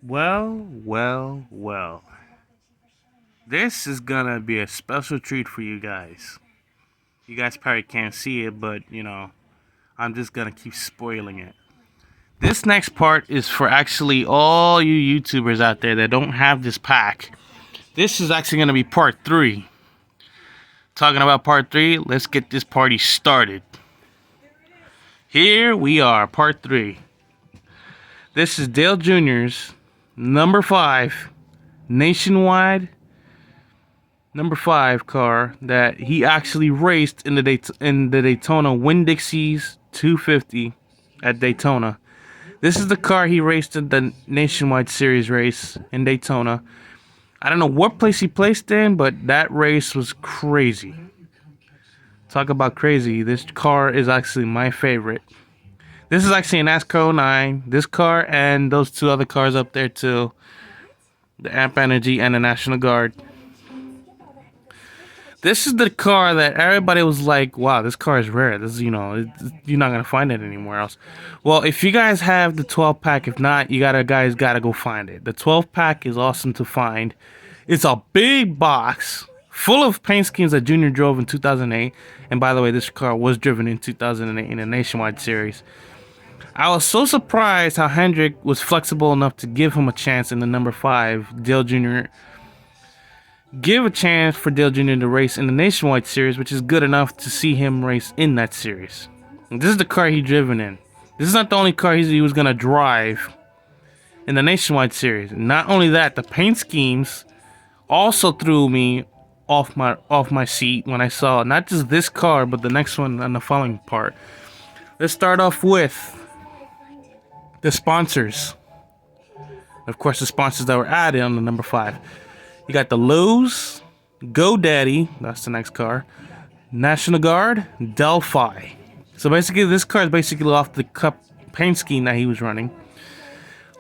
Well. This is gonna be a special treat for you guys. You guys probably can't see it, but I'm just gonna keep spoiling it. This next part is for actually all you YouTubers out there that don't have this pack. This is actually gonna be part 3. Talking about part 3, let's get this party started. Here we are, part 3. This is Dale Jr.'s number 5 nationwide number 5 car that he actually raced in the Daytona Winn-Dixie's 250 at Daytona. This is the car he raced in the Nationwide Series race in Daytona. I don't know what place he placed in, but that race was crazy. Talk about crazy. This car is actually my favorite. This is actually an NASCAR 09. This car and those two other cars up there too. The Amp Energy and the National Guard. This is the car that everybody was like, wow, this car is rare. This is, you're not going to find it anywhere else. Well, if you guys have the 12 pack, if not, you guys got to go find it. The 12 pack is awesome to find. It's a big box full of paint schemes that Junior drove in 2008. And by the way, this car was driven in 2008 in a Nationwide Series. I was so surprised how Hendrick was flexible enough to give him a chance in the number 5, Dale Jr. Give a chance for Dale Jr. to race in the Nationwide Series, which is good enough to see him race in that series. And this is the car he driven in. This is not the only car he was going to drive in the Nationwide Series. And not only that, the paint schemes also threw me off my seat when I saw not just this car, but the next one on the following part. Let's start off with the sponsors. Of course, the sponsors that were added on the number 5. You got the Lowe's, GoDaddy, that's the next car, National Guard, Delphi. So basically, this car is basically off the cup paint scheme that he was running.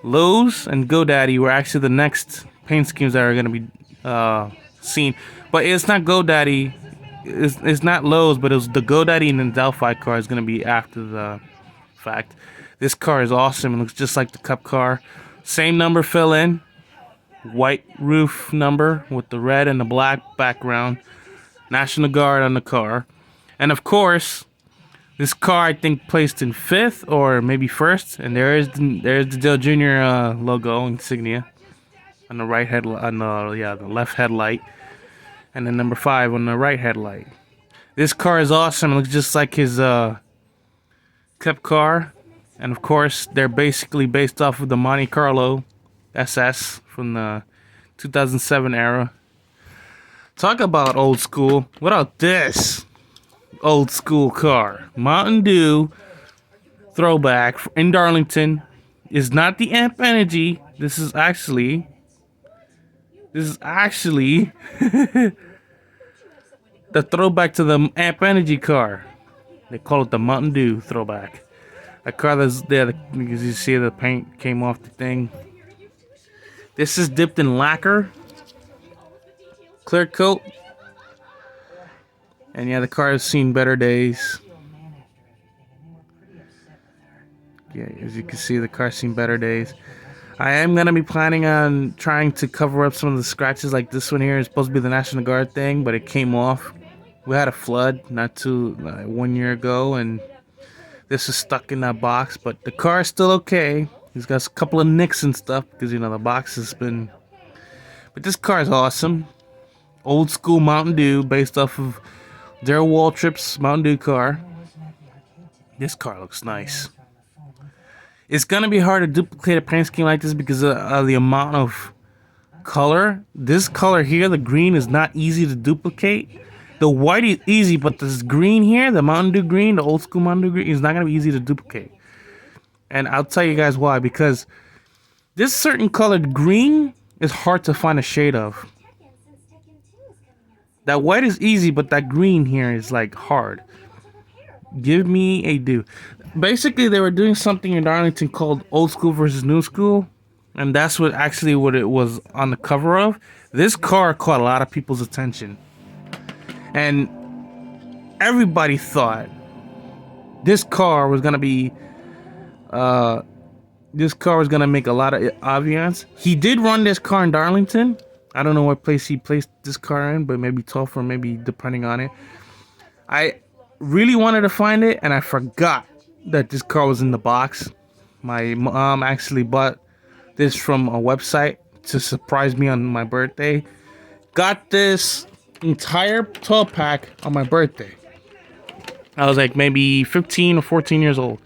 Lowe's and GoDaddy were actually the next paint schemes that are going to be seen. But it's not GoDaddy, it's not Lowe's, but it was the GoDaddy and the Delphi car is going to be after the fact. This car is awesome. It looks just like the cup car. Same number fill in. White roof number with the red and the black background. National Guard on the car. And of course, this car I think placed in 5th or maybe 1st. And there's the Dale Jr. Logo insignia on the right the left headlight. And then number 5 on the right headlight. This car is awesome. It looks just like his cup car. And of course, they're basically based off of the Monte Carlo SS from the 2007 era. Talk about old school. What about this old school car? Mountain Dew throwback in Darlington. Is not the Amp Energy. This is actually the throwback to the Amp Energy car. They call it the Mountain Dew throwback. A car that's there because you see the paint came off the thing. This is dipped in lacquer, clear coat, and yeah, the car has seen better days. Yeah, as you can see, the car's seen better days. I am gonna be planning on trying to cover up some of the scratches, like this one here is supposed to be the National Guard thing, but it came off. We had a flood not too 1 year ago, and this is stuck in that box, but the car is still okay. He's got a couple of nicks and stuff because the box has been. But this car is awesome. Old school Mountain Dew based off of Darrell Waltrip's Mountain Dew car. This car looks nice. It's gonna be hard to duplicate a paint scheme like this because of the amount of color. This color here, the green, is not easy to duplicate. The white is easy, but this green here, the Mountain Dew green, the old school Mountain Dew green, is not gonna be easy to duplicate. And I'll tell you guys why. Because this certain colored green is hard to find a shade of. That white is easy, but that green here is like hard. Give me a do. Basically, they were doing something in Darlington called Old School versus New School. And that's what it was on the cover of. This car caught a lot of people's attention. And everybody thought this car was going to be this car was gonna make a lot of ambiance. He did run this car in Darlington. I don't know what place he placed this car in, but maybe 12 or maybe depending on it. I really wanted to find it, and I forgot that this car was in the box. My mom actually bought this from a website to surprise me on my birthday. Got this entire 12 pack on my birthday. I was like maybe 15 or 14 years old.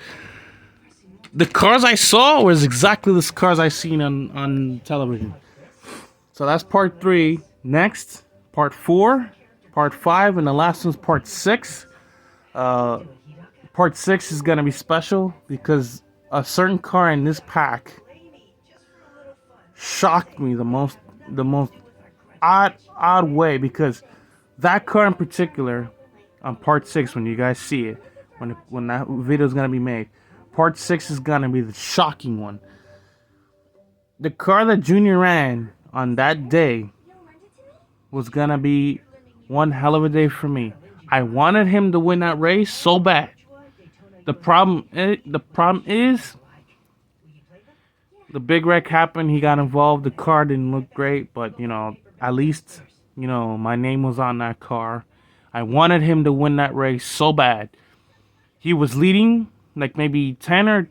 The cars I saw was exactly the cars I seen on television. So that's part 3. Next, part 4, part 5, and the last one's part 6. Part 6 is gonna be special because a certain car in this pack shocked me the most odd way, because that car in particular, on part 6, when you guys see it, when that video is gonna be made, part 6 is gonna be the shocking one. The car that Junior ran on that day was gonna be one hell of a day for me. I wanted him to win that race so bad. The problem is the big wreck happened. He got involved. The car didn't look great, but at least my name was on that car. I wanted him to win that race so bad. He was leading like maybe 10.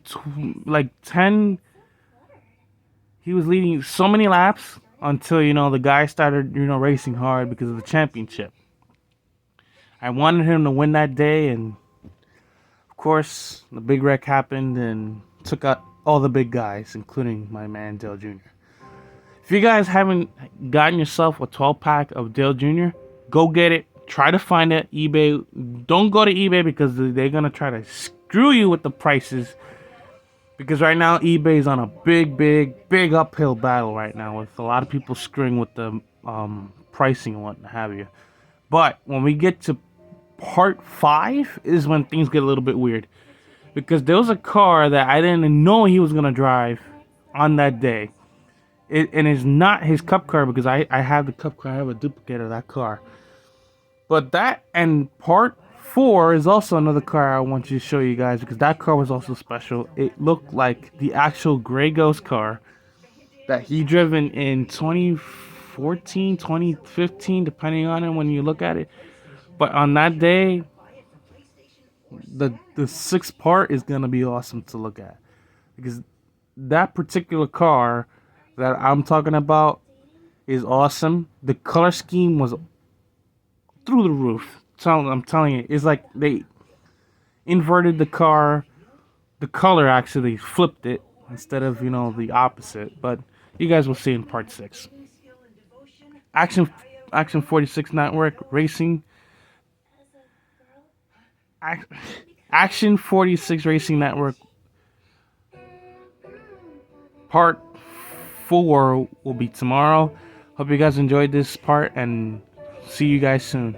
He was leading so many laps until the guy started racing hard because of the championship. I wanted him to win that day, and of course the big wreck happened and took out all the big guys, including my man Dale Jr. If you guys haven't gotten yourself a 12 pack of Dale Jr., go get it. Try to find it eBay. Don't go to eBay because they're gonna try to screw you with the prices. Because right now eBay is on a big uphill battle right now, with a lot of people screwing with the pricing and what have you. But when we get to part 5 is when things get a little bit weird, because there was a car that I didn't know he was gonna drive on that day. And it's not his cup car, because I have the cup car. I have a duplicate of that car. But that and part 4 is also another car I want you to show you guys, because that car was also special. It looked like the actual Grey Ghost car that he driven in 2014, 2015, depending on it when you look at it. But on that day, the 6th part is gonna be awesome to look at, because that particular car that I'm talking about is awesome. The color scheme was through the roof. I'm telling you, it's like they inverted the car. The color actually flipped it instead of the opposite. But you guys will see in part 6. Action 46 Network Racing. Action 46 Racing Network part 4 will be tomorrow. Hope you guys enjoyed this part, and see you guys soon.